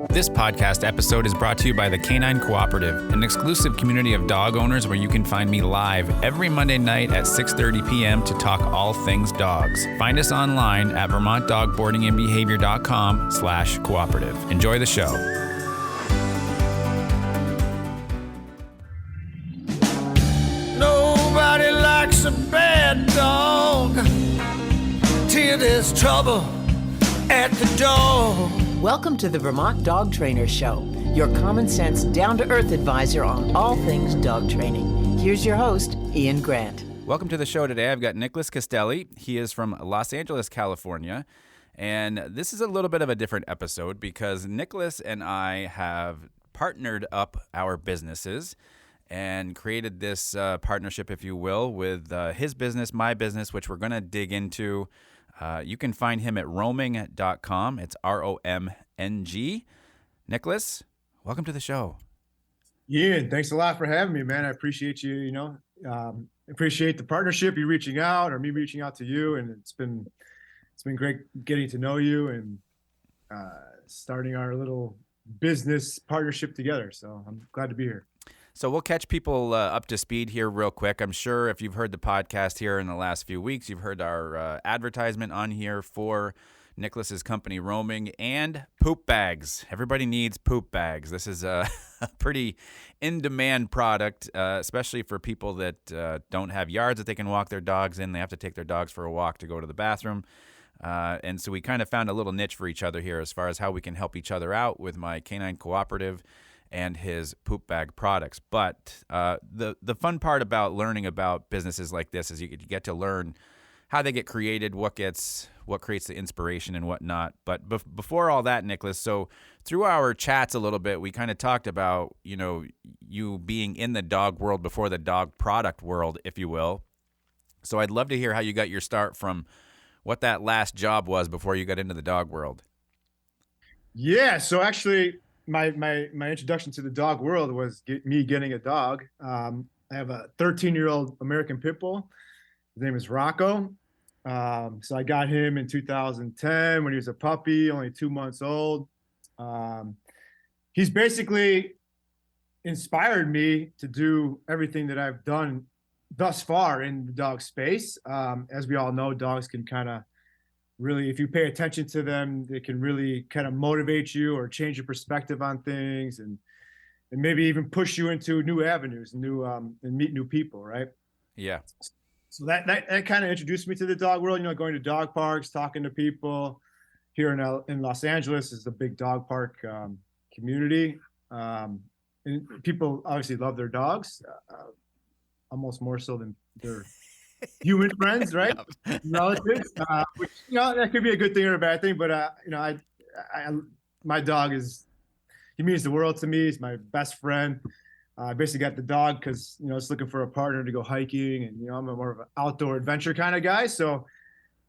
This podcast episode is brought to you by the Canine Cooperative, an exclusive community of dog owners where you can find me live every Monday night at 6:30 p.m. to talk all things dogs. Find us online at vermontdogboardingandbehavior.com/cooperative. Enjoy the show. Nobody likes a bad dog till there's trouble at the door. Welcome to the Vermont Dog Trainer Show, your common sense, down-to-earth advisor on all things dog training. Here's your host, Ian Grant. Welcome to the show today. I've got Nicholas Castelli. He is from Los Angeles, California. And this is a little bit of a different episode because Nicholas and I have partnered up our businesses and created this partnership, if you will, with his business, my business, which we're going to dig into. You can find him at Romng.com. It's ROMNG. Nicholas, welcome to the show. Ian, thanks a lot for having me, man. I appreciate you, appreciate the partnership, you reaching out or me reaching out to you. And it's been great getting to know you and starting our little business partnership together. So I'm glad to be here. So we'll catch people up to speed here real quick. I'm sure if you've heard the podcast here in the last few weeks, you've heard our advertisement on here for Nicholas's company, Romng, and poop bags. Everybody needs poop bags. This is a pretty in-demand product, especially for people that don't have yards that they can walk their dogs in. They have to take their dogs for a walk to go to the bathroom. And so we kind of found a little niche for each other here as far as how we can help each other out with my Canine Cooperative and his poop bag products. But the fun part about learning about businesses like this is you get to learn how they get created, what creates the inspiration and whatnot. But before all that, Nicholas, so through our chats a little bit, we kind of talked about, you being in the dog world before the dog product world, if you will. So I'd love to hear how you got your start from what that last job was before you got into the dog world. Yeah, so actually my introduction to the dog world was me getting a dog. I have a 13-year-old American Pit Bull. His name is Rocco. So I got him in 2010 when he was a puppy, only 2 months old. He's basically inspired me to do everything that I've done thus far in the dog space. As we all know, dogs can kind of really, if you pay attention to them, they can really kind of motivate you or change your perspective on things and maybe even push you into new avenues, and meet new people, right? Yeah. So that kind of introduced me to the dog world, going to dog parks, talking to people. Here in Los Angeles is a big dog park community. And people obviously love their dogs, almost more so than their human friends, right? Yep. Relatives, which, that could be a good thing or a bad thing. But, my dog he means the world to me. He's my best friend. I basically got the dog because, I was looking for a partner to go hiking, and, I'm a more of an outdoor adventure kind of guy. So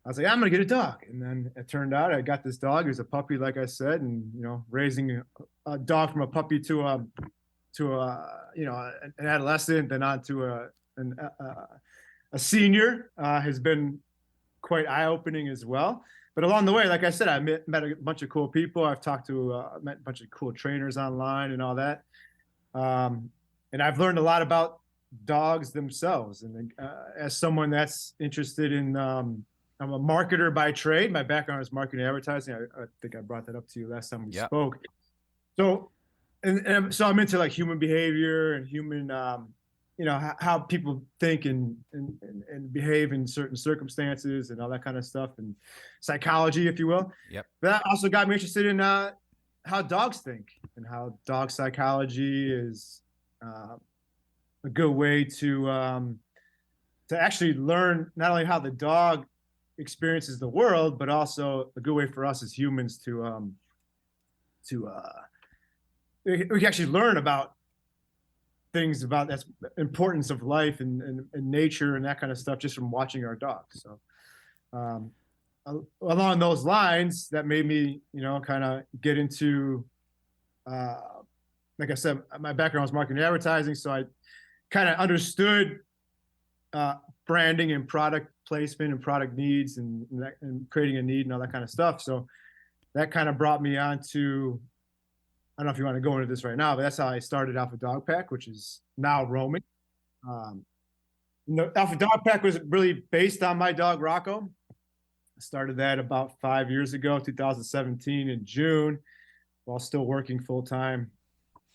I was like, I'm going to get a dog. And then it turned out I got this dog. He was a puppy, like I said, and, raising a dog from a puppy to an adolescent, then on to a senior has been quite eye-opening as well. But along the way, like I said, I met a bunch of cool people. I've talked to met a bunch of cool trainers online and all that. And I've learned a lot about dogs themselves. And as someone that's interested in, I'm a marketer by trade. My background is marketing and advertising. I think I brought that up to you last time we spoke. So, and so I'm into like human behavior and human, how people think and behave in certain circumstances and all that kind of stuff, and psychology, if you will. Yep. But that also got me interested in how dogs think and how dog psychology is a good way to actually learn not only how the dog experiences the world, but also a good way for us as humans we can actually learn about things about that's importance of life and nature and that kind of stuff just from watching our dogs. So along those lines, that made me, kind of get into, like I said, my background was marketing and advertising. So I kind of understood branding and product placement and product needs and creating a need and all that kind of stuff. So that kind of brought me on to I don't know if you want to go into this right now, but that's how I started Alpha Dog Pack, which is now Romng. Alpha Dog Pack was really based on my dog Rocco. I started that about 5 years ago, 2017 in June, while still working full time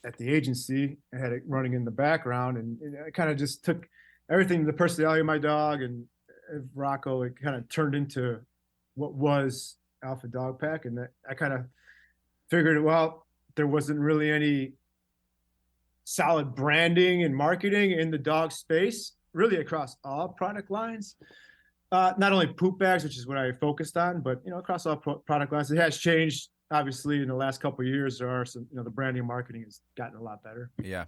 at the agency. I had it running in the background, and I kind of just took everything, the personality of my dog and Rocco, it kind of turned into what was Alpha Dog Pack. And I kind of figured, well, there wasn't really any solid branding and marketing in the dog space, really across all product lines. Not only poop bags, which is what I focused on, but across all product lines. It has changed, obviously, in the last couple of years. There are some, the branding and marketing has gotten a lot better. Yeah.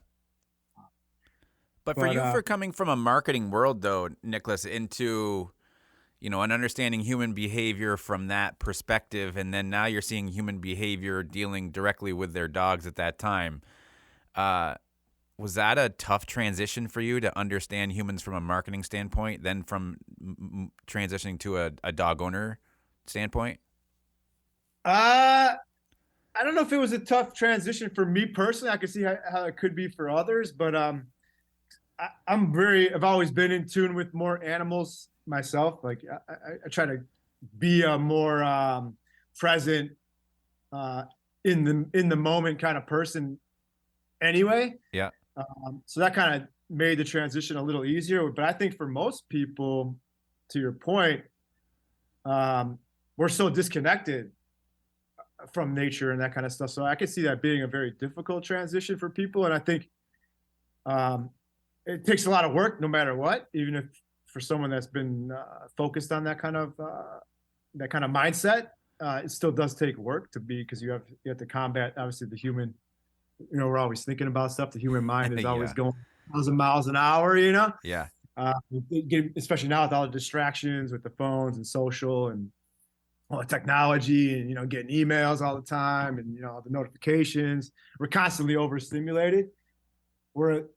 But for you, for coming from a marketing world, though, Nicholas, into an understanding human behavior from that perspective, and then now you're seeing human behavior dealing directly with their dogs at that time. Was that a tough transition for you to understand humans from a marketing standpoint, then from transitioning to a dog owner standpoint? I don't know if it was a tough transition for me personally. I could see how it could be for others, but I've always been in tune with more animals myself. Like I try to be a more present, in the moment kind of person anyway. Yeah. So that kind of made the transition a little easier. But I think for most people, to your point, we're so disconnected from nature and that kind of stuff. So I could see that being a very difficult transition for people. And I think it takes a lot of work no matter what, even if for someone that's been focused on that kind of mindset, it still does take work because you have to combat, obviously, the human. We're always thinking about stuff. The human mind is always going 1,000 miles an hour, Yeah. Especially now with all the distractions with the phones and social and all the technology and, getting emails all the time and, all the notifications. We're constantly overstimulated. Where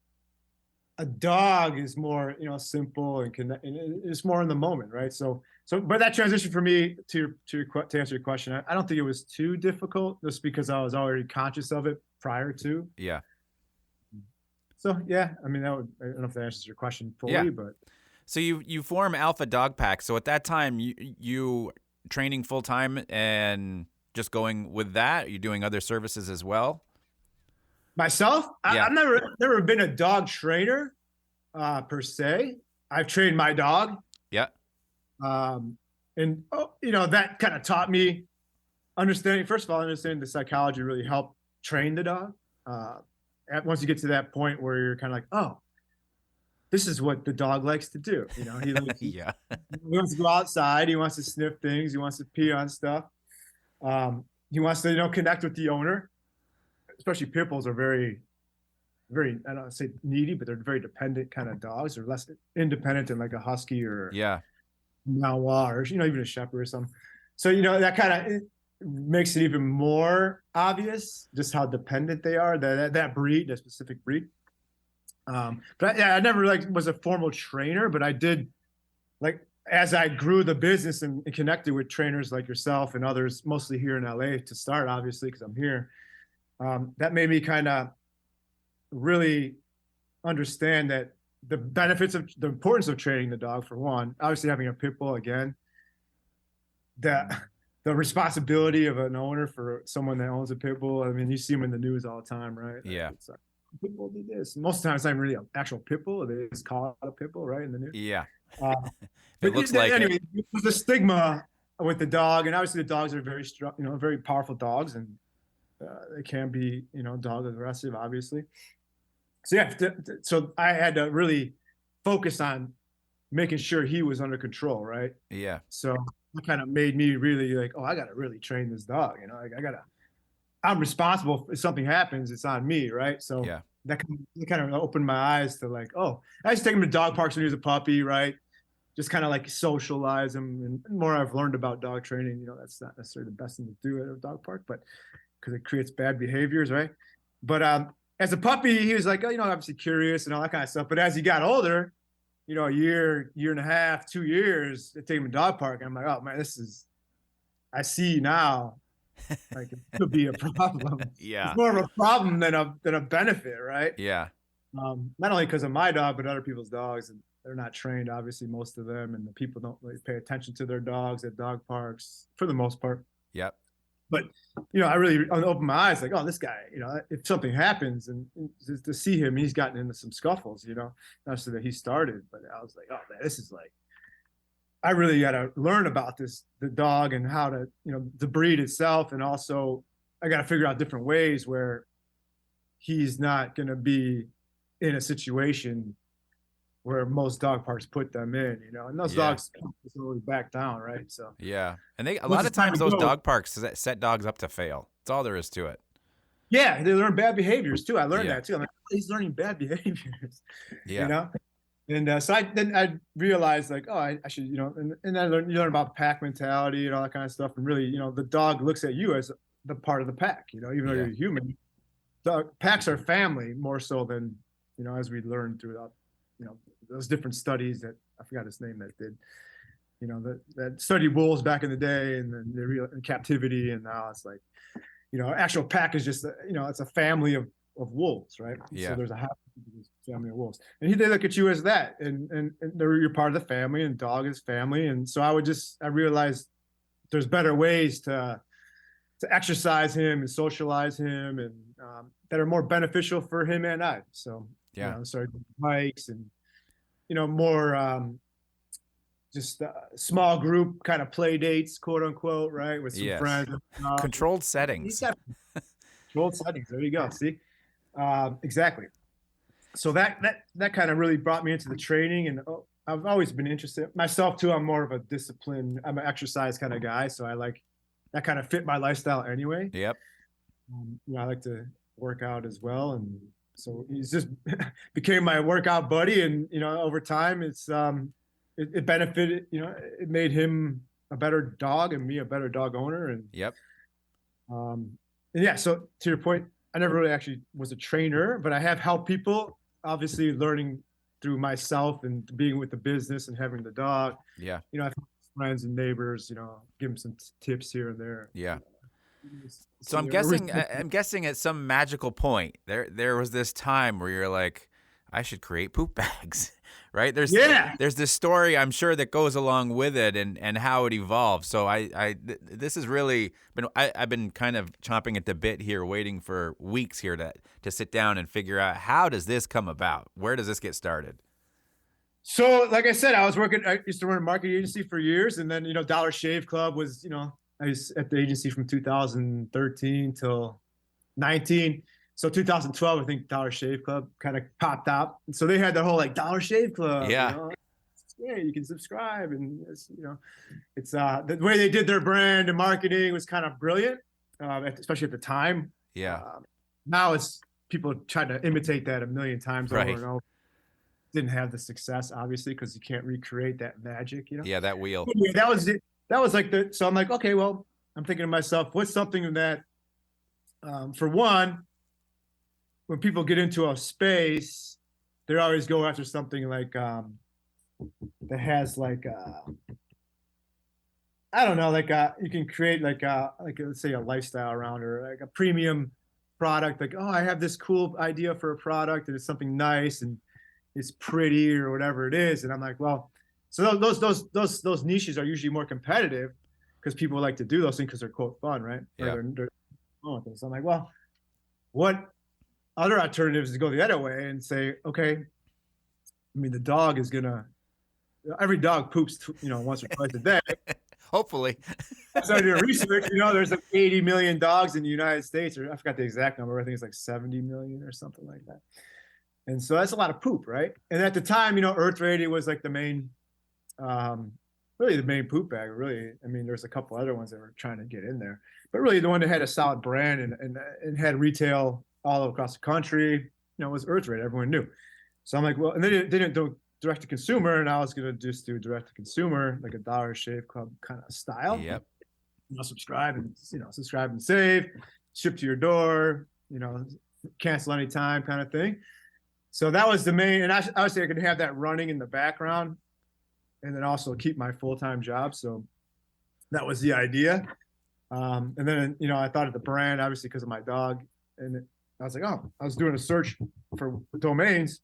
a dog is more, simple and it's more in the moment, right? But that transition for me to answer your question, I don't think it was too difficult, just because I was already conscious of it prior to. Yeah. So yeah, I mean, I don't know if that answers your question fully, yeah. But so you form Alpha Dog Pack. So at that time, you training full time and just going with that. You doing other services as well? Myself, yeah. I've never been a dog trainer per se. I've trained my dog. Yeah. And that kind of taught me understanding the psychology really helped train the dog. Once you get to that point where you're kind of like, oh, this is what the dog likes to do. He likes yeah. He wants to go outside. He wants to sniff things. He wants to pee on stuff. He wants to, connect with the owner. Especially pit bulls are very, very, I don't want to say needy, but they're very dependent kind of dogs. They're less independent than like a husky or Malinois or, even a shepherd or something. So, that kind of makes it even more obvious just how dependent they are, that breed, that specific breed. But I never was a formal trainer, but I did, as I grew the business and connected with trainers like yourself and others, mostly here in LA to start, obviously, because I'm here. That made me kind of really understand that the benefits of the importance of training the dog, for one, obviously having a pit bull, again, the responsibility of an owner for someone that owns a pit bull. I mean, you see them in the news all the time, right? Yeah. It's like, pit bull did this. Most of the time, it's not really an actual pit bull. They just call it a pit bull, right, in the news. Yeah. It looks like anyway, it was the stigma with the dog, and obviously the dogs are very strong, very powerful dogs, and they can be, dog aggressive, obviously. So yeah, so I had to really focus on making sure he was under control, right? Yeah. So it kind of made me really like, oh, I got to really train this dog. I'm responsible if something happens, it's on me, right? So yeah. that kind of opened my eyes to like, oh, I used to take him to dog parks when he was a puppy, right? Just kind of like socialize him. And the more I've learned about dog training, that's not necessarily the best thing to do at a dog park, but because it creates bad behaviors, right? But as a puppy, he was like, oh, obviously curious and all that kind of stuff. But as he got older, a year and a half, 2 years, to take him to dog park, I'm like, oh man, I see now Like it could be a problem. Yeah. It's more of a problem than a benefit, right? Yeah. Not only because of my dog, but other people's dogs, and they're not trained, obviously, most of them, and the people don't really pay attention to their dogs at dog parks for the most part. Yep. But I really opened my eyes, like, oh, this guy, if something happens, and to see him, he's gotten into some scuffles, not so that he started, but I was like, oh man, this is like, I really got to learn about the dog and how to, the breed itself, and also I got to figure out different ways where he's not going to be in a situation where most dog parks put them in, and those dogs slowly back down, right? So yeah, and a lot of times those dog parks set dogs up to fail. That's all there is to it. Yeah, they learn bad behaviors too. I learned that too. I'm like, oh, he's learning bad behaviors. Yeah. And so I realized, like, oh, I should, and I you learn about pack mentality and all that kind of stuff, and really, the dog looks at you as the part of the pack, even though you're a human. Packs are family more so than, as we learned throughout, those different studies that I forgot his name that did, that studied wolves back in the day, and then they're in captivity, and now it's like, actual pack is just, it's a family of wolves, right? Yeah. So there's a family of wolves, and they look at you as that, and you're part of the family, and dog is family, and so I realized there's better ways to exercise him and socialize him, and that are more beneficial for him and I. So started hikes and more just small group kind of play dates, quote unquote, right, with some friends. Controlled settings. Controlled settings. There you go. See, exactly. So that kind of really brought me into the training, and I've always been interested myself too. I'm more of a discipline. I'm an exercise kind of guy, so I like that kind of fit my lifestyle anyway. Yep. I like to work out as well, and so he's just became my workout buddy, and over time it benefited, it made him a better dog and me a better dog owner. And so to your point, I never really actually was a trainer, but I have helped people, obviously learning through myself and being with the business and having the dog. Yeah. I've had friends and neighbors, give them some tips here and there. Yeah. So I'm guessing at some magical point there was this time where you're like, I should create poop bags, right? There's this story I'm sure that goes along with it and how it evolved. So this has really been, I've been kind of chomping at the bit here, waiting for weeks here to sit down and figure out, how does this come about? Where does this get started? So like I said, I used to run a marketing agency for years, and then Dollar Shave Club was, I was at the agency from 2013 till 19. So 2012, I think Dollar Shave Club kind of popped out. And so they had the whole like Dollar Shave Club. Yeah. You can subscribe, and it's the way they did their brand and marketing was kind of brilliant, especially at the time. Yeah. Now it's people trying to imitate that a million times over Right. and over. Didn't have the success, obviously, because you can't recreate that magic. Yeah, that wheel. Yeah, that was it. That was like so I'm like, okay, well, I'm thinking to myself, what's something that, for one, when people get into a space, they always go after something like, that has like, I don't know, like you can create like let's say a lifestyle around, or like a premium product. Like, oh, I have this cool idea for a product, and it's something nice and it's pretty or whatever it is. And I'm like, well, so those niches are usually more competitive because people like to do those things because they're quote fun, right? Yeah. So I'm like, well, what other alternatives to go the other way and say, okay, I mean, the dog is every dog poops, once or twice a day. Hopefully. So I did research, there's like 80 million dogs in the United States, or I forgot the exact number. I think it's like 70 million or something like that. And so that's a lot of poop, right? And at the time, Earth Radio was like the main, really the main poop bag. Really, I mean, there's a couple other ones that were trying to get in there, but really the one that had a solid brand and had retail all across the country, was Earth Radio. Everyone knew. So I'm like, well, and they didn't do direct to consumer, and I was gonna just do direct to consumer, like a Dollar Shave Club kind of style. Yep. Subscribe and save, ship to your door, cancel anytime kind of thing. So that was the main, and I would say I could have that running in the background and then also keep my full-time job. So that was the idea. And then, I thought of the brand, obviously, because of my dog. And I was like, oh, I was doing a search for domains,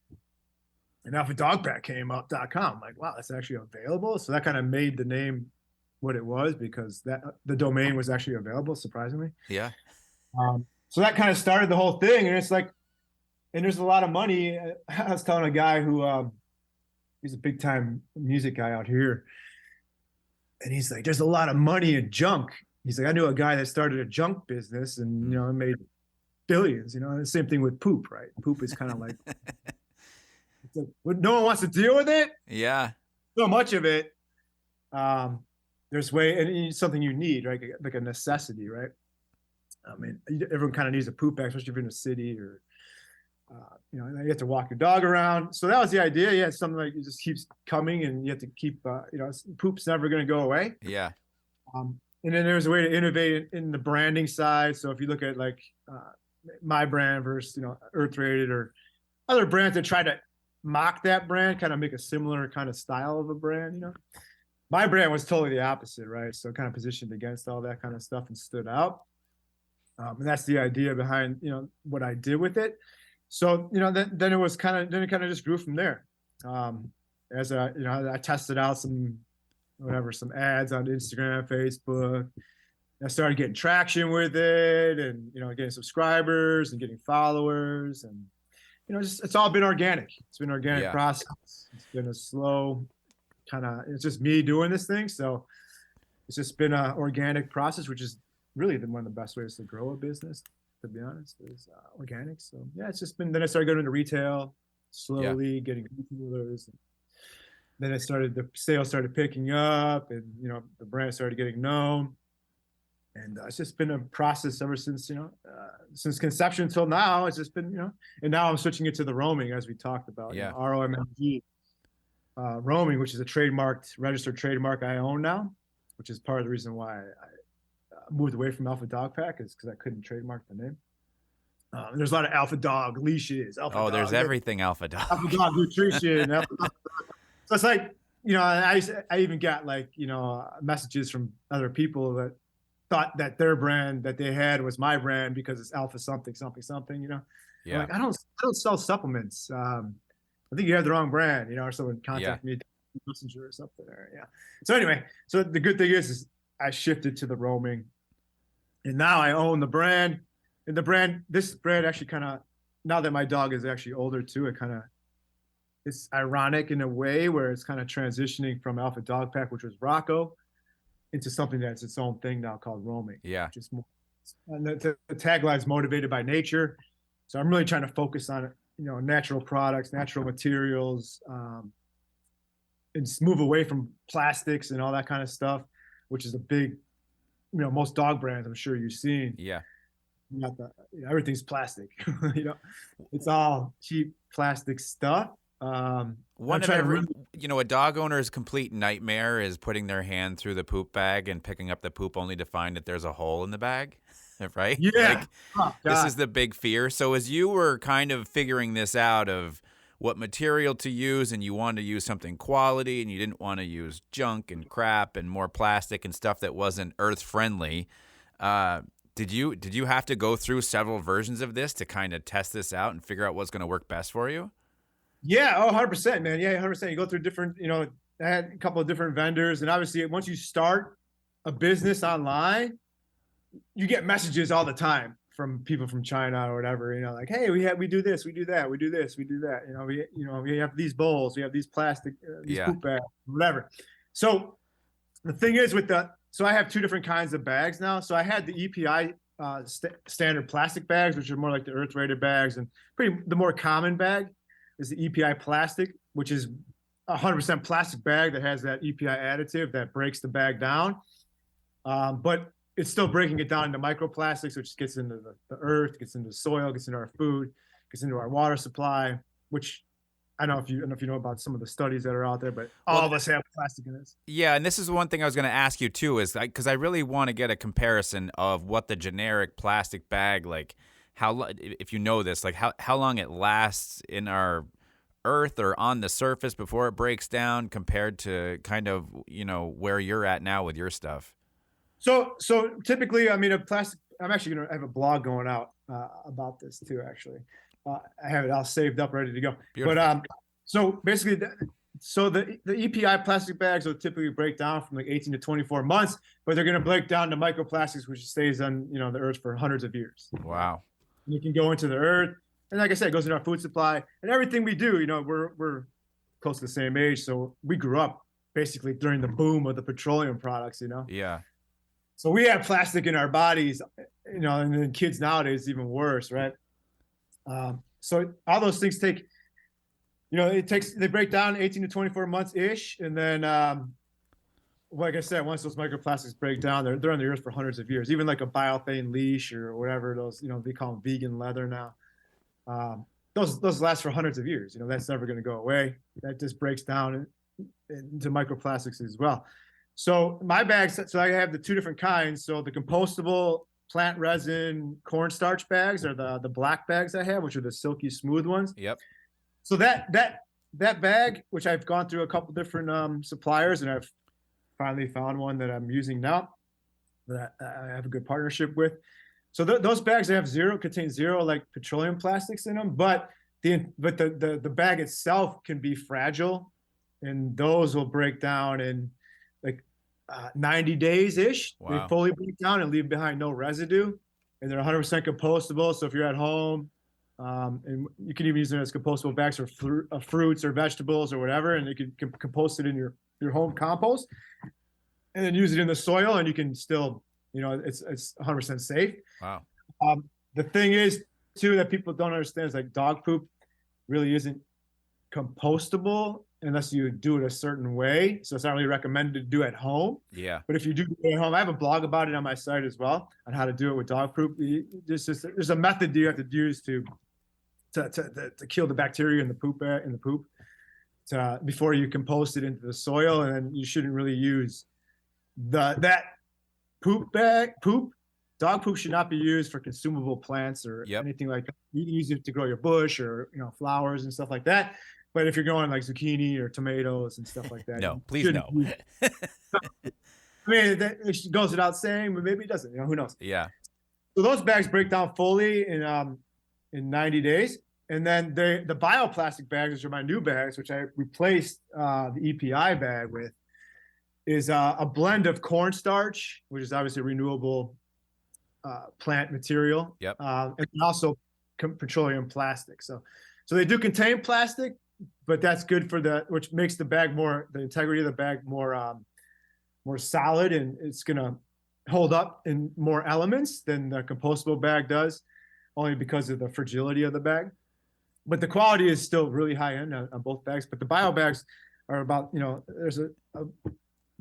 and alphadogpack came up.com. I'm like, wow, that's actually available. So that kind of made the name what it was, because the domain was actually available, surprisingly. Yeah. So that kind of started the whole thing. And it's like, and there's a lot of money. I was telling a guy who, he's a big time music guy out here. And he's like, there's a lot of money in junk. He's like, I knew a guy that started a junk business and, made billions, the same thing with poop, right? Poop is kind of like, no one wants to deal with it. Yeah. So much of it. There's and it's something you need, right? Like a necessity, right? I mean, everyone kind of needs a poop bag, especially if you're in a city or, you have to walk your dog around. So that was the idea. Yeah, it's something like it just keeps coming, and you have to keep, poop's never going to go away. Yeah. And then there's a way to innovate in the branding side. So if you look at like my brand versus, Earth Rated or other brands that try to mock that brand, kind of make a similar kind of style of a brand, my brand was totally the opposite, right? So kind of positioned against all that kind of stuff and stood out. And that's the idea behind, what I did with it. So, then it kind of just grew from there. As I tested out some ads on Instagram, Facebook. I started getting traction with it, and, getting subscribers and getting followers, and, it's all been organic. It's been an organic process. It's been a slow it's just me doing this thing. So it's just been an organic process, which is really one of the best ways to grow a business, to be honest, is organic. So yeah, it's just been, then I started going into retail, slowly getting retailers. And then the sales started picking up, and, the brand started getting known. And it's just been a process ever since, since conception until now. It's just been, and now I'm switching it to the Romng, as we talked about, ROMNG, Romng, which is a registered trademark I own now, which is part of the reason why I moved away from Alpha Dog Pack, is because I couldn't trademark the name. There's a lot of Alpha Dog leashes. There's everything Alpha Dog. Alpha Dog nutrition. So it's like, I even got like, messages from other people that thought that their brand that they had was my brand because it's Alpha something, something, something, Yeah. Like, I don't sell supplements. I think you have the wrong brand, or someone contacted me, Messenger or something. So anyway, so the good thing is I shifted to the Romng, and now I own the brand. And this brand actually kind of, now that my dog is actually older too, it's ironic in a way where it's kind of transitioning from Alpha Dog Pack, which was Rocco, into something that's its own thing now called Romng. Yeah. Just more, and the tagline is motivated by nature. So I'm really trying to focus on, natural products, natural materials, and just move away from plastics and all that kind of stuff, which is a big, most dog brands I'm sure you've seen. Yeah. Everything's plastic, it's all cheap plastic stuff. A dog owner's complete nightmare is putting their hand through the poop bag and picking up the poop only to find that there's a hole in the bag, right? Yeah. This is the big fear. So as you were kind of figuring this out of what material to use, and you wanted to use something quality, and you didn't want to use junk and crap and more plastic and stuff that wasn't earth friendly, did you have to go through several versions of this to kind of test this out and figure out what's going to work best for you? Yeah. 100%, man. Yeah. 100%. You go through different, I had a couple of different vendors, and obviously once you start a business online, you get messages all the time from people from China or whatever, like, hey, we do this, we do that, we do this, we do that. We have these bowls, we have these plastic, these poop bags, whatever. So the thing is so I have two different kinds of bags now. So I had the EPI standard plastic bags, which are more like the Earth Rated bags, and the more common bag is the EPI plastic, which is 100% plastic bag that has that EPI additive that breaks the bag down. But it's still breaking it down into microplastics, which gets into the earth, gets into the soil, gets into our food, gets into our water supply, which I don't know if you know about some of the studies that are out there, but all of us have plastic in this. Yeah, and this is one thing I was going to ask you too, is because I really want to get a comparison of what the generic plastic bag, like how, if you know this, like how long it lasts in our earth or on the surface before it breaks down compared to kind of, where you're at now with your stuff. So typically, I mean, a plastic. I'm actually going to have a blog going out about this too. Actually, I have it all saved up, ready to go. Beautiful. But so basically, the EPI plastic bags will typically break down from like 18 to 24 months, but they're going to break down to microplastics, which stays on the earth for hundreds of years. Wow. And it can go into the earth, and like I said, it goes in our food supply and everything we do. We're close to the same age, so we grew up basically during the boom of the petroleum products. Yeah. So we have plastic in our bodies, and then kids nowadays even worse, right? So all those things take, they break down 18 to 24 months ish, and then, like I said, once those microplastics break down, they're on the earth for hundreds of years. Even like a biothane leash or whatever those, they call them vegan leather now. Those last for hundreds of years. That's never going to go away. That just breaks down into microplastics as well. So my bags, so I have the two different kinds. So the compostable plant resin cornstarch bags are the black bags I have, which are the silky smooth ones. Yep. So that bag, which I've gone through a couple different suppliers, and I've finally found one that I'm using now that I have a good partnership with. So those bags contain zero like petroleum plastics in them, but the bag itself can be fragile, and those will break down in like 90 days ish. Wow. They fully break down and leave behind no residue, and they're 100% compostable. So if you're at home, and you can even use them as compostable bags for fruits or vegetables or whatever, and you can compost it in your home compost, and then use it in the soil, and you can still, it's 100% safe. Wow. The thing is too that people don't understand is like dog poop really isn't compostable unless you do it a certain way. So it's not really recommended to do at home. Yeah. But if you do it at home, I have a blog about it on my site as well on how to do it with dog poop. There's a method you have to use to kill the bacteria in the poop before you compost it into the soil, and then you shouldn't really use that poop. Dog poop should not be used for consumable plants or anything like that. You can use it to grow your bush or flowers and stuff like that. But if you're growing like zucchini or tomatoes and stuff like that, no, please no. I mean, it goes without saying, but maybe it doesn't. Who knows? Yeah. So those bags break down fully in 90 days, and then the bioplastic bags, which are my new bags, which I replaced the EPI bag with, is a blend of cornstarch, which is obviously renewable plant material. Yep. And also petroleum plastic. So they do contain plastic, but that's good which makes the integrity of the bag more solid, and it's gonna hold up in more elements than the compostable bag does, only because of the fragility of the bag. But the quality is still really high end on both bags. But the bio bags are about, there's a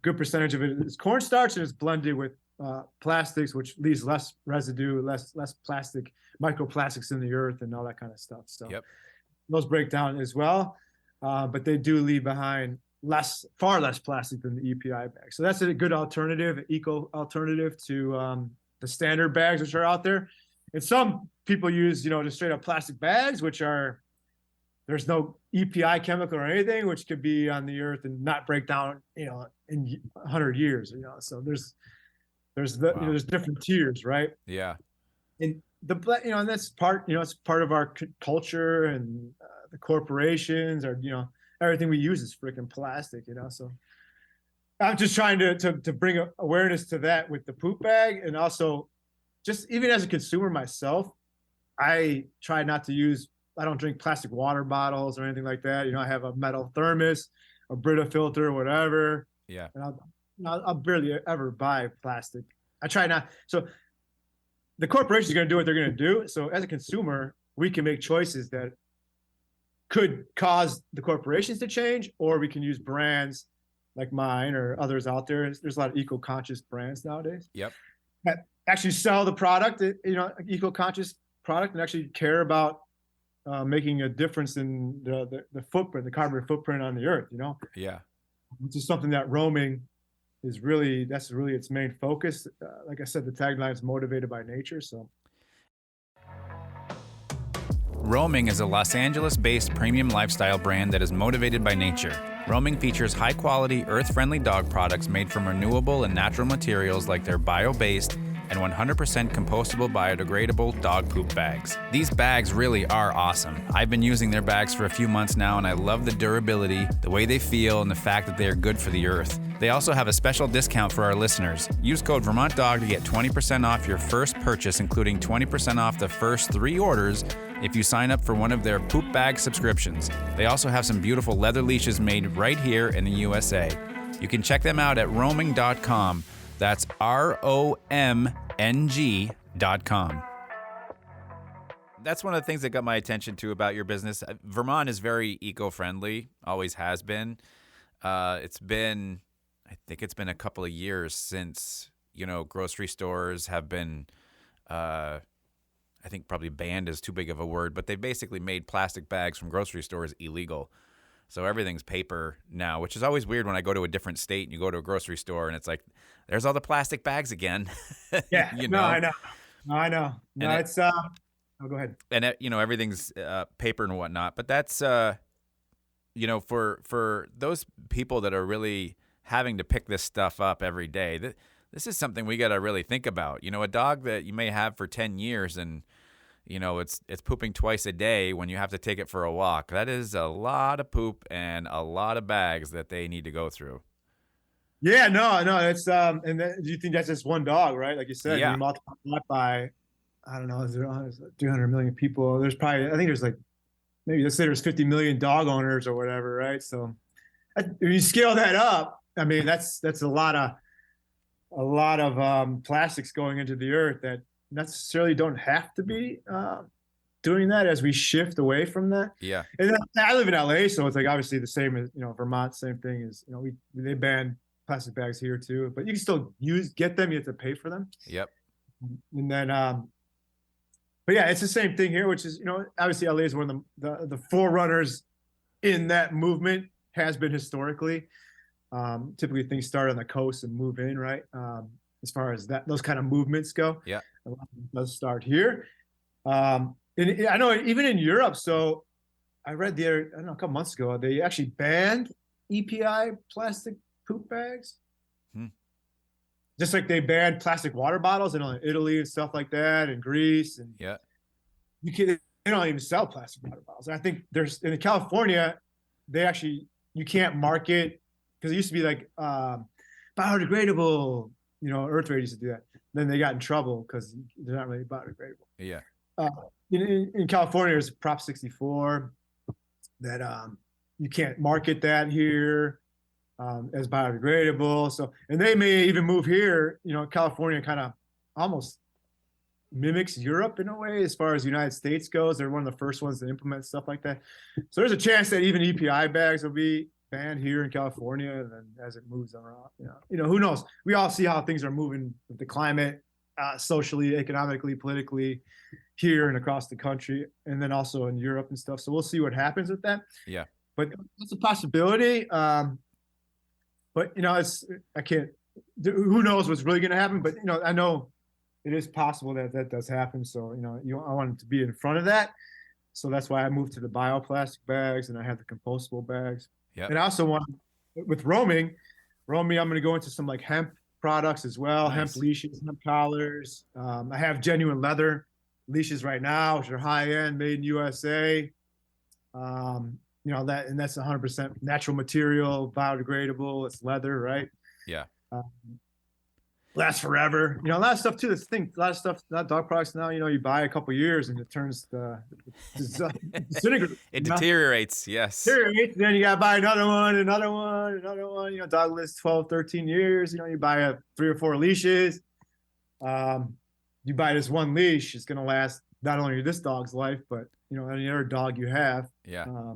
good percentage of it is cornstarch, and it's blended with plastics, which leaves less residue, less plastic, microplastics in the earth and all that kind of stuff. So those break down as well, but they do leave behind far less plastic than the EPI bag. So that's a good alternative, eco alternative to the standard bags which are out there. And some people use, just straight up plastic bags, there's no EPI chemical or anything, which could be on the earth and not break down, in 100 years. So there's different tiers, right? Yeah. And and that's part, it's part of our culture, and the corporations are, everything we use is freaking plastic, So I'm just trying to bring awareness to that with the poop bag, and also just even as a consumer myself, I try not to use. I don't drink plastic water bottles or anything like that. I have a metal thermos, a Brita filter, or whatever. Yeah. And I'll barely ever buy plastic. I try not. So the corporations are going to do what they're going to do. So as a consumer, we can make choices that could cause the corporations to change, or we can use brands like mine or others out there. There's a lot of eco-conscious brands nowadays. Yep. That actually sell the product, eco-conscious product, and actually care about making a difference in the footprint, the carbon footprint on the earth, Yeah. Which is something that Romng that's really its main focus. Like I said, the tagline is motivated by nature. So Romng is a Los Angeles-based premium lifestyle brand that is motivated by nature. Romng features high-quality, earth-friendly dog products made from renewable and natural materials like their bio-based and 100% compostable biodegradable dog poop bags. These bags really are awesome. I've been using their bags for a few months now, and I love the durability, the way they feel, and the fact that they are good for the earth. They also have a special discount for our listeners. Use code VermontDog to get 20% off your first purchase, including 20% off the first 3 orders if you sign up for one of their poop bag subscriptions. They also have some beautiful leather leashes made right here in the USA. You can check them out at romng.com. That's ROMNG.com. That's one of the things that got my attention too about your business. Vermont is very eco-friendly, always has been. I think it's been a couple of years since, grocery stores have been, I think probably banned is too big of a word, but they basically made plastic bags from grocery stores illegal. So everything's paper now, which is always weird when I go to a different state and you go to a grocery store and it's like, there's all the plastic bags again. Yeah, No, I know. No, And it's, go ahead. And, everything's paper and whatnot. But that's, for those people that are really having to pick this stuff up every day, this is something we got to really think about. A dog that you may have for 10 years and, it's pooping twice a day when you have to take it for a walk. That is a lot of poop and a lot of bags that they need to go through. Yeah, no, it's and do you think that's just one dog, right? Like you said, Yeah. you multiply that by, I don't know, there's 300 million people. There's probably, I think there's maybe let's say there's 50 million dog owners or whatever, right? So if you scale that up, I mean, that's a lot of plastics going into the earth that necessarily don't have to be doing that as we shift away from that. Yeah. And then, I live in LA, so it's like obviously the same as Vermont. Same thing is they banned plastic bags here too, but you can still get them. You have to pay for them. Yep. And then, but yeah, it's the same thing here, which is obviously LA is one of the forerunners in that movement. Has been historically. Typically things start on the coast and move in, right? As far as those kind of movements go. Yeah. A lot of it does start here. And I know even in Europe, so I read a couple months ago, they actually banned EPI plastic poop bags. Just like they banned plastic water bottles in Italy and stuff like that, and Greece. And yeah, they don't even sell plastic water bottles. And I think in California, you can't market, because it used to be like biodegradable, Earthray used to do that. Then they got in trouble because they're not really biodegradable. Yeah. In California, there's Prop 64 that you can't market that here as biodegradable. So, and they may even move here. California kind of almost mimics Europe in a way as far as the United States goes. They're one of the first ones to implement stuff like that. So there's a chance that even EPI bags will be banned here in California, and then as it moves around, who knows? We all see how things are moving with the climate, socially, economically, politically, here and across the country, and then also in Europe and stuff. So we'll see what happens with that. Yeah. But it's a possibility. But I can't. Who knows what's really going to happen? But I know it is possible that does happen. So I wanted to be in front of that. So that's why I moved to the bioplastic bags, and I have the compostable bags. Yep. And I also want, with Romng, I'm going to go into some like hemp products as well. Nice. Hemp leashes, hemp collars. I have genuine leather leashes right now, which are high end, made in USA. And that's 100% natural material, biodegradable. It's leather, right? Yeah. Lasts forever. A lot of stuff too. This thing, a lot of stuff, not dog products now. You buy a couple years and it turns to disintegrate. It deteriorates. Yes. Deteriorates. Then you gotta buy another one. Dog lives 12, 13 years. You buy 3 or 4 leashes. You buy this one leash, it's gonna last not only this dog's life, but any other dog you have. Yeah.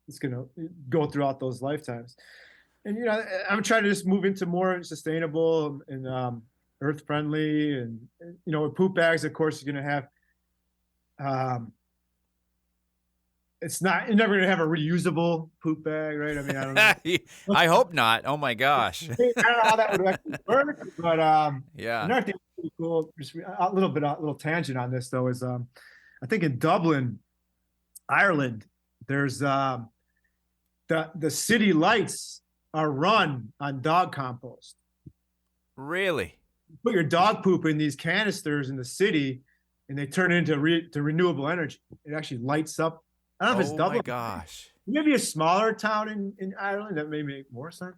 It's gonna go throughout those lifetimes. And I'm trying to just move into more sustainable and earth friendly, and with poop bags, of course, you're gonna have you're never gonna have a reusable poop bag, right? I mean, I don't know. I hope not. Oh my gosh. I don't know how that would actually work, but yeah. another thing that's pretty cool, just a little tangent on this though, is I think in Dublin, Ireland, there's the city lights are run on dog compost. Really? Put your dog poop in these canisters in the city, and they turn into to renewable energy. It actually lights up. I don't know if it's double. Oh my gosh. Maybe a smaller town in Ireland that may make more sense.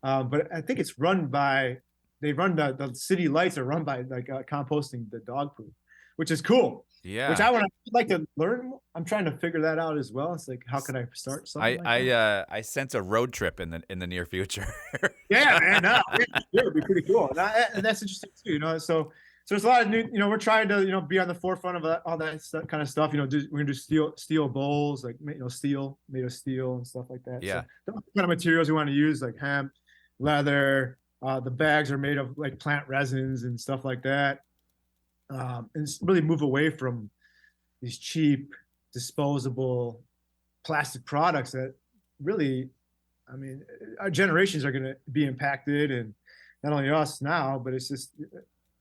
But I think it's run by, the city lights are run by like composting the dog poop, which is cool. Yeah. Which I'd like to learn. I'm trying to figure that out as well. It's like, how can I start something I sense a road trip in the near future. Yeah, man. No, it would be pretty cool. And that's interesting too, So there's a lot of new, we're trying to, be on the forefront of all that kind of stuff. We're gonna do steel bowls, like, steel, made of steel and stuff like that. Yeah. So the kind of materials we want to use, like hemp, leather. The bags are made of like plant resins and stuff like that. And really move away from these cheap, disposable plastic products that really, our generations are going to be impacted, and not only us now, but it's just,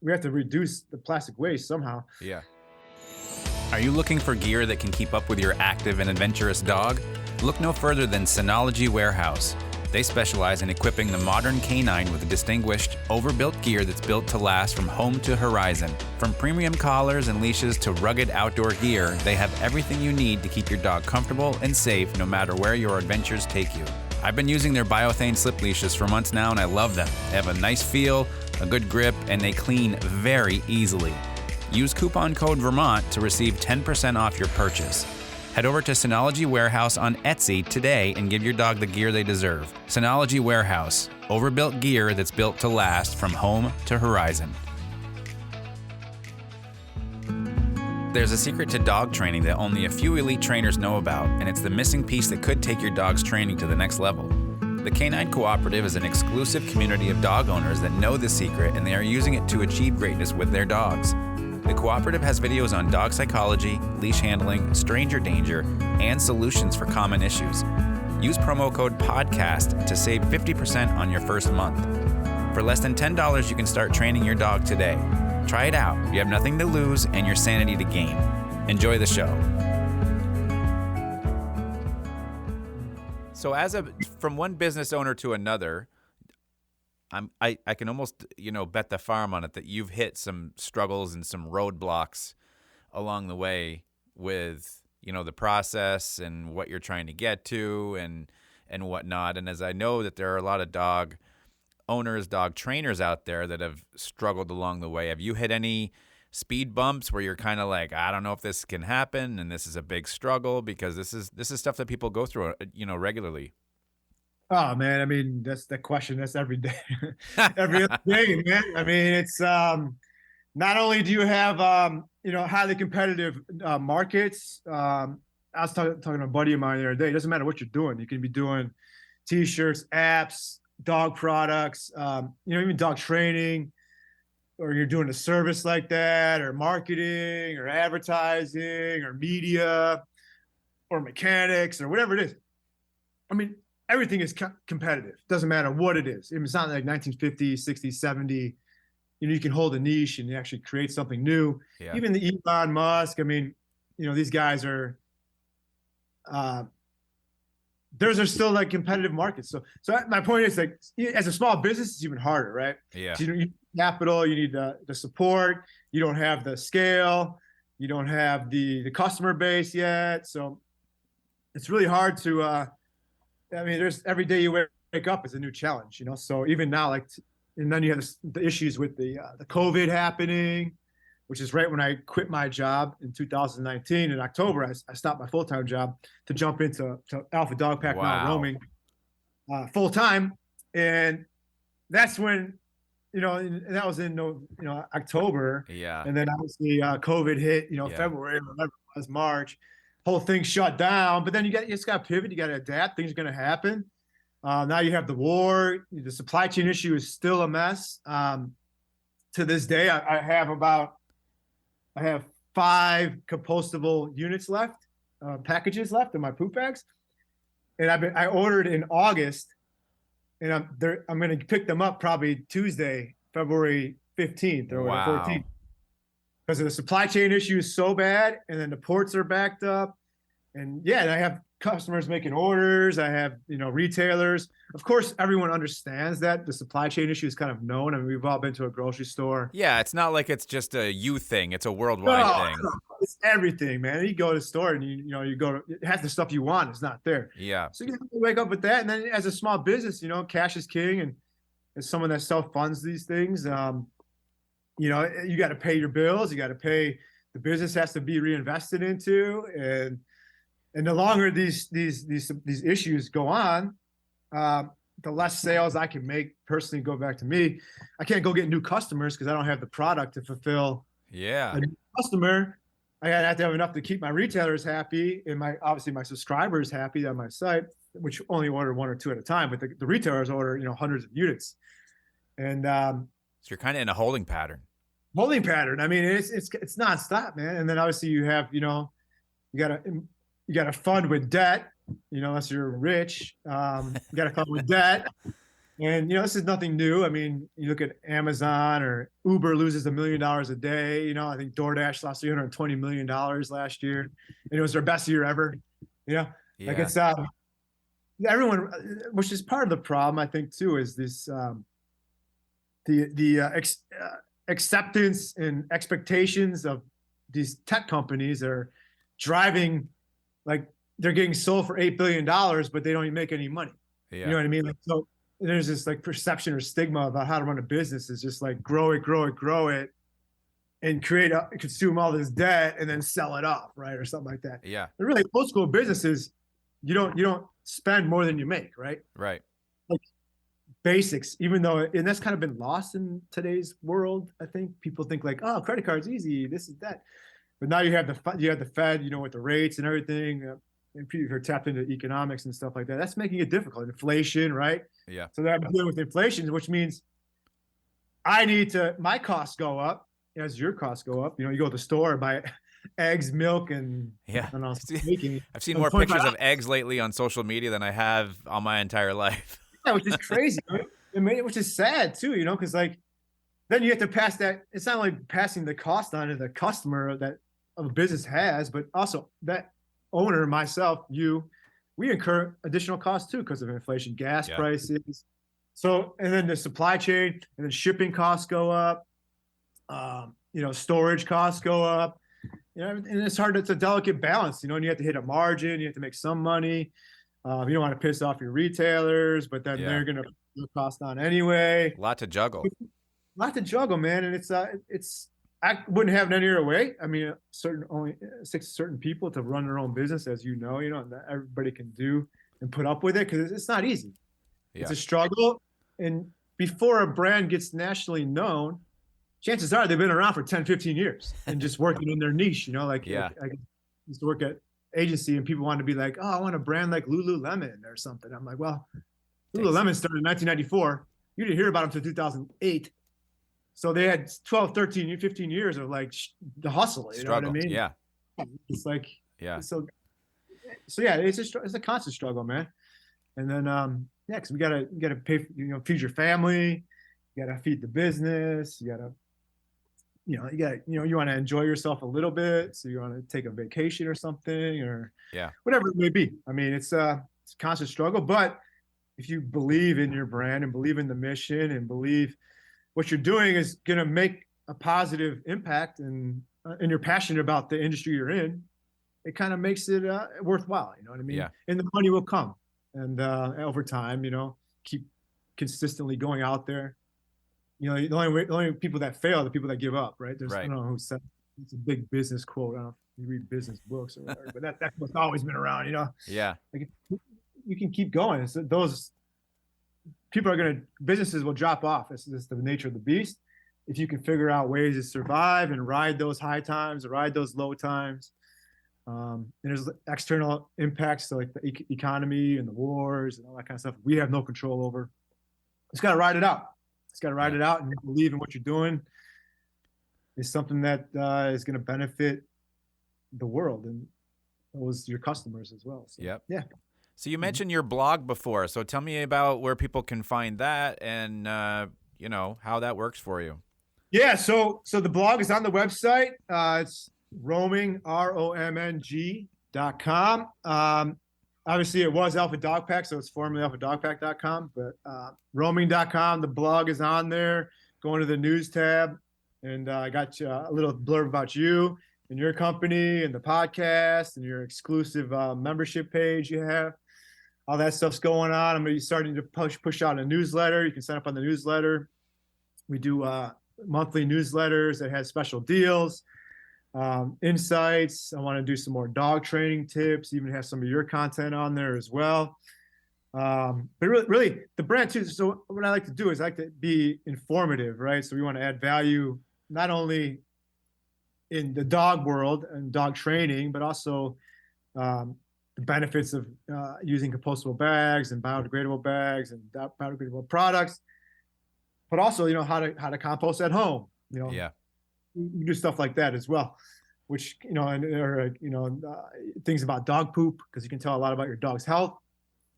we have to reduce the plastic waste somehow. Yeah. Are you looking for gear that can keep up with your active and adventurous dog? Look no further than Synology Warehouse. They specialize in equipping the modern canine with distinguished, overbuilt gear that's built to last from home to horizon. From premium collars and leashes to rugged outdoor gear, they have everything you need to keep your dog comfortable and safe no matter where your adventures take you. I've been using their Biothane slip leashes for months now, and I love them. They have a nice feel, a good grip, and they clean very easily. Use coupon code Vermont to receive 10% off your purchase. Head over to Synology Warehouse on Etsy today and give your dog the gear they deserve. Synology Warehouse, overbuilt gear that's built to last from home to horizon. There's a secret to dog training that only a few elite trainers know about, and it's the missing piece that could take your dog's training to the next level. The Canine Cooperative is an exclusive community of dog owners that know the secret, and they are using it to achieve greatness with their dogs. The cooperative has videos on dog psychology, leash handling, stranger danger, and solutions for common issues. Use promo code PODCAST to save 50% on your first month. For less than $10, you can start training your dog today. Try it out. You have nothing to lose and your sanity to gain. Enjoy the show. So from one business owner to another, I can almost, bet the farm on it that you've hit some struggles and some roadblocks along the way with, the process and what you're trying to get to and whatnot. And as I know that there are a lot of dog owners, dog trainers out there that have struggled along the way. Have you hit any speed bumps where you're kind of like, I don't know if this can happen and this is a big struggle? Because this is stuff that people go through, regularly. Oh man, that's the question. That's every day, every other day, man. It's not only do you have highly competitive markets. I was talking to a buddy of mine the other day. It doesn't matter what you're doing. You can be doing T-shirts, apps, dog products, even dog training, or you're doing a service like that, or marketing, or advertising, or media, or mechanics, or whatever it is. Everything is competitive. Doesn't matter what it is. It's not like 1950, 60, 70. You can hold a niche and actually create something new. Yeah. Even the Elon Musk. These guys are. Those are still like competitive markets. So my point is, like, as a small business, it's even harder, right? Yeah. So, you need capital. You need the support. You don't have the scale. You don't have the customer base yet. So it's really hard to. There's every day you wake up is a new challenge, So even now, and then you have the issues with the COVID happening, which is right when I quit my job in 2019 in October. I stopped my full-time job to jump into Alpha Dog Pack now Romng full time, and that's when and that was in October. Yeah. And then obviously COVID hit, February, whatever it was, March. Whole thing shut down, but then you just got to pivot. You got to adapt. Things are going to happen. Now you have the war. The supply chain issue is still a mess. To this day, I have 5 compostable units left, packages left in my poop bags, and I ordered in August, and I'm going to pick them up probably Tuesday, February 15th or 14th. Because the supply chain issue is so bad, and then the ports are backed up, and I have customers making orders. I have, retailers. Of course, everyone understands that the supply chain issue is kind of known. I mean, we've all been to a grocery store. Yeah, it's not like it's just a you thing. It's a worldwide thing. It's everything, man. You go to the store and you go to half the stuff you want is not there. Yeah. So you have to wake up with that. And then as a small business, cash is king. And as someone that self-funds these things, you got to pay your bills. You got to pay, the business has to be reinvested into. And the longer these issues go on, the less sales I can make personally. Go back to me, I can't go get new customers because I don't have the product to fulfill. Yeah. A new customer, I have to have enough to keep my retailers happy and obviously my subscribers happy on my site, which only order 1 or 2 at a time, but the retailers order hundreds of units. And so you're kind of in a holding pattern. I mean, it's nonstop, man. And then obviously you have you got to fund with debt, unless you're rich. You got to fund with debt. And, this is nothing new. I mean, you look at Amazon or Uber loses $1 million a day. I think DoorDash lost $320 million last year. And it was their best year ever. Like it's, everyone, which is part of the problem, I think, too, is this, acceptance and expectations of these tech companies are driving, like they're getting sold for $8 billion, but they don't even make any money. Yeah. You know what I mean? Like, so there's this like perception or stigma about how to run a business is just like grow it, and consume all this debt and then sell it off, right, or something like that. Yeah. But really, old school businesses, you don't spend more than you make, right? Right. Like basics, even though, and that's kind of been lost in today's world. I think people think like, oh, credit card's easy, this is that. But now you have the Fed, with the rates and everything. And people are tapped into economics and stuff like that. That's making it difficult. Inflation, right? Yeah. So I'm dealing with inflation, which means my costs go up as your costs go up. You go to the store and buy eggs, milk, and bacon. I've seen more pictures of eggs lately on social media than I have all my entire life. Yeah, which is crazy. Which is sad too, because like then you have to pass that. It's not only passing the cost on to the customer that a business has, but also that owner, myself, we incur additional costs too because of inflation, gas prices. So, and then the supply chain and then shipping costs go up. Storage costs go up. And it's hard. It's a delicate balance, and you have to hit a margin. You have to make some money. You don't want to piss off your retailers, but then they're going to put the cost on anyway. A lot to juggle. Man. And it's I wouldn't have it any other way. I mean, only certain people to run their own business, as and that everybody can do and put up with it because it's not easy. Yeah. It's a struggle. And before a brand gets nationally known, chances are they've been around for 10, 15 years and just working in their niche, I used to work at agency and people want to be like, oh, I want a brand like Lululemon or something. I'm like, well, Lululemon started in 1994. You didn't hear about them until 2008. So they had 12, 13, 15 years of like the hustle. You struggle. Know what I mean? Yeah. It's like, So yeah, it's a constant struggle, man. And then, because we gotta pay, feed your family. You gotta feed the business. You gotta, you want to enjoy yourself a little bit. So you want to take a vacation or something or whatever it may be. I mean, it's a constant struggle, but if you believe in your brand and believe in the mission and believe what you're doing is going to make a positive impact and you're passionate about the industry you're in, it kind of makes it worthwhile. You know what I mean? Yeah. And the money will come. And over time, keep consistently going out there. The only people that fail are the people that give up, right? I don't know who said it's a big business quote. I don't know if you read business books or whatever, but that's what's always been around, Yeah. Like you can keep going. So those people businesses will drop off. It's just the nature of the beast. If you can figure out ways to survive and ride those high times, ride those low times. And there's external impacts, so like the economy and the wars and all that kind of stuff we have no control over. Just got to ride it out. It out and believe in what you're doing. Is something that is going to benefit the world and your customers as well. So, yep. Yeah. So you mentioned your blog before. So tell me about where people can find that and, how that works for you. Yeah. So the blog is on the website. It's Romng, ROMNG.com. obviously it was Alpha Dog Pack, so it's formerly alphadogpack.com, but Romng.com, the blog is on there. Go into the news tab, and I got a little blurb about you and your company and the podcast and your exclusive membership page you have. All that stuff's going on. I'm going to be starting to push out a newsletter. You can sign up on the newsletter. We do monthly newsletters that has special deals, insights. I want to do some more dog training tips, even have some of your content on there as well. But really the brand too. So what I like to do is I like to be informative, right? So we want to add value, not only in the dog world and dog training, but also the benefits of using compostable bags and biodegradable bags and biodegradable products, but also, how to compost at home, Yeah. You do stuff like that as well, which, things about dog poop, because you can tell a lot about your dog's health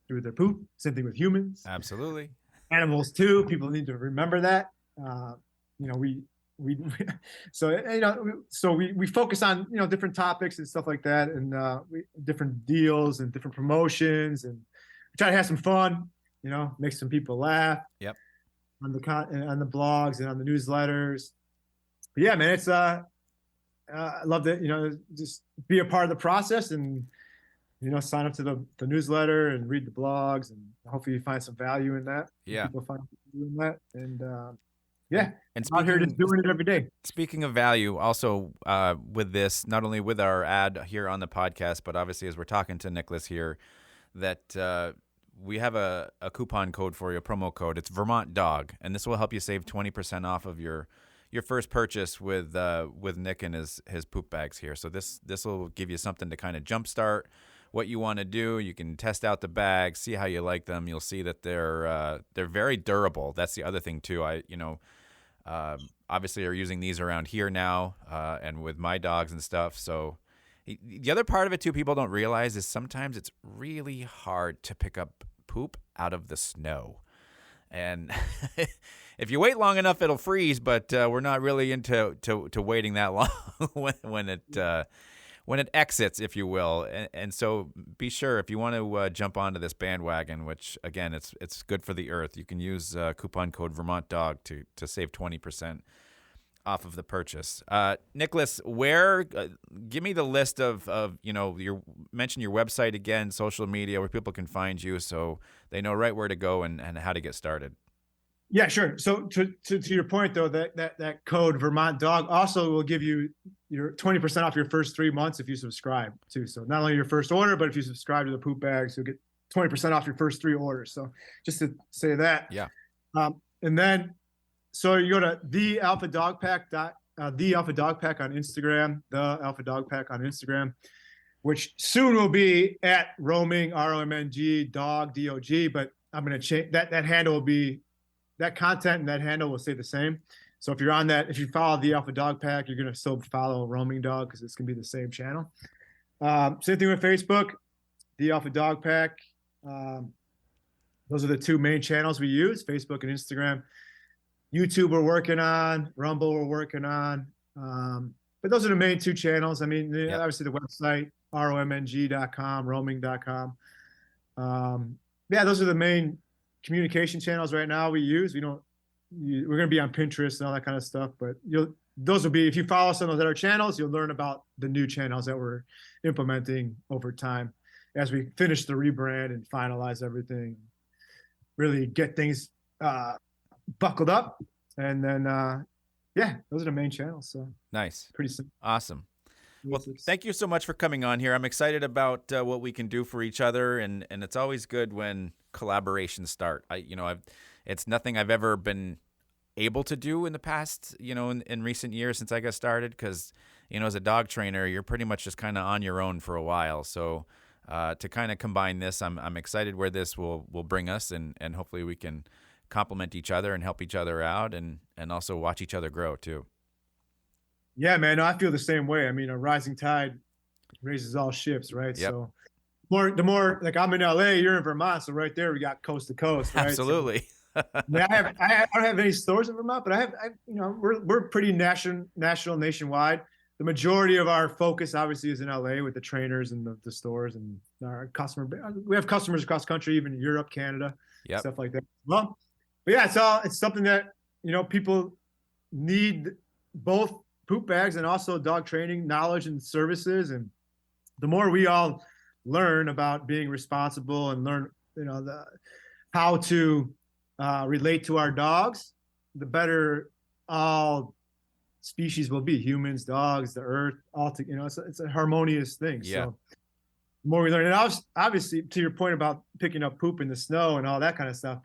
through their poop. Same thing with humans. Absolutely. Animals too. People need to remember that. We focus on, different topics and stuff like that, and different deals and different promotions, and we try to have some fun, make some people laugh. Yep. On the blogs and on the newsletters. But yeah, man, it's I love to just be a part of the process, and sign up to the newsletter and read the blogs, and hopefully you find some value in that. Yeah. People find value in that, and yeah, and out here just doing it every day. Speaking of value, also with this, not only with our ad here on the podcast, but obviously as we're talking to Nicholas here, that we have a coupon code for you, a promo code. It's Vermont Dog, and this will help you save 20% off of your first purchase with Nick and his poop bags here. So this will give you something to kind of jumpstart what you want to do. You can test out the bags, see how you like them. You'll see that they're very durable. That's the other thing too. Obviously are using these around here now, and with my dogs and stuff. So the other part of it too, people don't realize, is sometimes it's really hard to pick up poop out of the snow. And if you wait long enough, it'll freeze, but we're not really into waiting that long when it exits, if you will. And so be sure, if you want to jump onto this bandwagon, which again, it's good for the earth, you can use coupon code Vermont Dog to save 20% off of the purchase. Nicholas, give me the list of mention your website again, social media, where people can find you, so they know right where to go and how to get started. Yeah, sure. So to your point though, that code Vermont Dog also will give you your 20% off your first 3 months if you subscribe too. So not only your first order, but if you subscribe to the poop bags, you'll get 20% off your first 3 orders. So just to say that. Yeah. And then, so you go to the Alpha Dog Pack on Instagram, the Alpha Dog Pack on Instagram, which soon will be at Romng, ROMNG, dog, DOG, but I'm going to change that handle will be, that content and that handle will stay the same. So if you're on that, if you follow the Alpha Dog Pack, you're going to still follow Romng Dog, because it's going to be the same channel. Same thing with Facebook, the Alpha Dog Pack. Those are the 2 main channels we use, Facebook and Instagram. YouTube we're working on, Rumble we're working on. But those are the main 2 channels. I mean, obviously the website, romng.com, romng.com. Yeah, those are the main communication channels right now we use. We're going to be on Pinterest and all that kind of stuff, but those will be, if you follow some of those other channels, you'll learn about the new channels that we're implementing over time as we finish the rebrand and finalize everything, really get things buckled up. And then those are the main channels. So nice. Pretty simple. Awesome. Well, thank you so much for coming on here. I'm excited about what we can do for each other, and it's always good when collaborations start. It's nothing I've ever been able to do in the past, in recent years since I got started, because, as a dog trainer, you're pretty much just kind of on your own for a while. So to kind of combine this, I'm excited where this will bring us, and hopefully we can complement each other and help each other out, and also watch each other grow too. Yeah, man, no, I feel the same way. I mean, a rising tide raises all ships, right? Yep. So the more like, I'm in LA, you're in Vermont, so right there we got coast to coast, right? Absolutely. So, I don't have any stores in Vermont, but we're pretty nationwide. the majority of our focus obviously is in LA with the trainers and the stores and our customer. We have customers across the country, even Europe, Canada, stuff like that. Well, but yeah, it's something that, people need, both poop bags and also dog training knowledge and services. And the more we all learn about being responsible and learn, how to relate to our dogs, the better all species will be. Humans, dogs, the earth, all it's a harmonious thing. Yeah. So the more we learn, and obviously to your point about picking up poop in the snow and all that kind of stuff,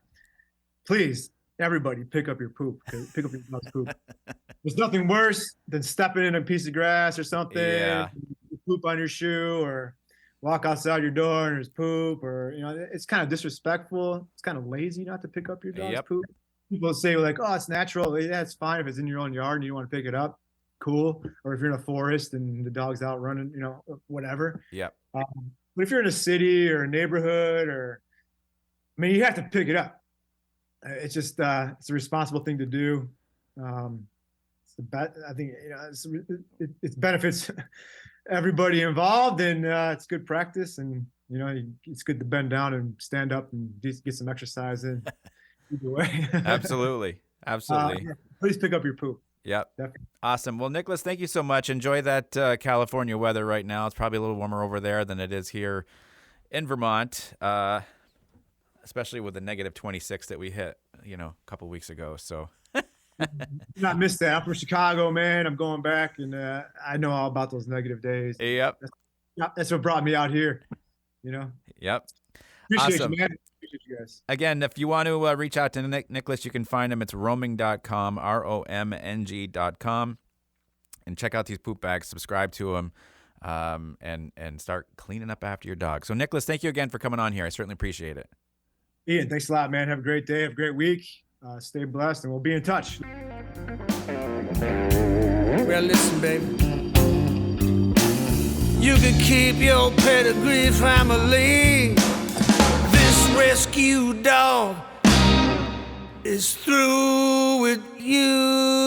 please, everybody, pick up your poop. Pick up your dog's poop. There's nothing worse than stepping in a piece of grass or something, poop on your shoe, or walk outside your door and there's poop, or it's kind of disrespectful. It's kind of lazy not to pick up your dog's poop. People say like, oh, it's natural. Yeah, it's fine if it's in your own yard and you want to pick it up. Cool. Or if you're in a forest and the dog's out running, whatever. Yeah. But if you're in a city or a neighborhood, you have to pick it up. It's just it's a responsible thing to do. I think it benefits everybody involved, and it's good practice. And it's good to bend down and stand up and get some exercise in. Either way. Absolutely. Please pick up your poop. Yep. Definitely. Awesome. Well, Nicholas, thank you so much. Enjoy that California weather right now. It's probably a little warmer over there than it is here in Vermont, especially with the negative 26 that we hit, a couple weeks ago. So not miss that. I'm from Chicago, man. I'm going back, and I know all about those negative days. Yep. That's what brought me out here. Yep. Appreciate awesome. you, man. Appreciate you guys. Again, if you want to reach out to Nicholas, you can find him. It's Romng.com, ROMNG.com, and check out these poop bags. Subscribe to him, and start cleaning up after your dog. So, Nicholas, thank you again for coming on here. I certainly appreciate it. Ian, thanks a lot, man. Have a great day. Have a great week. Stay blessed, and we'll be in touch. Well, listen, baby. You can keep your pedigree family. This rescue dog is through with you.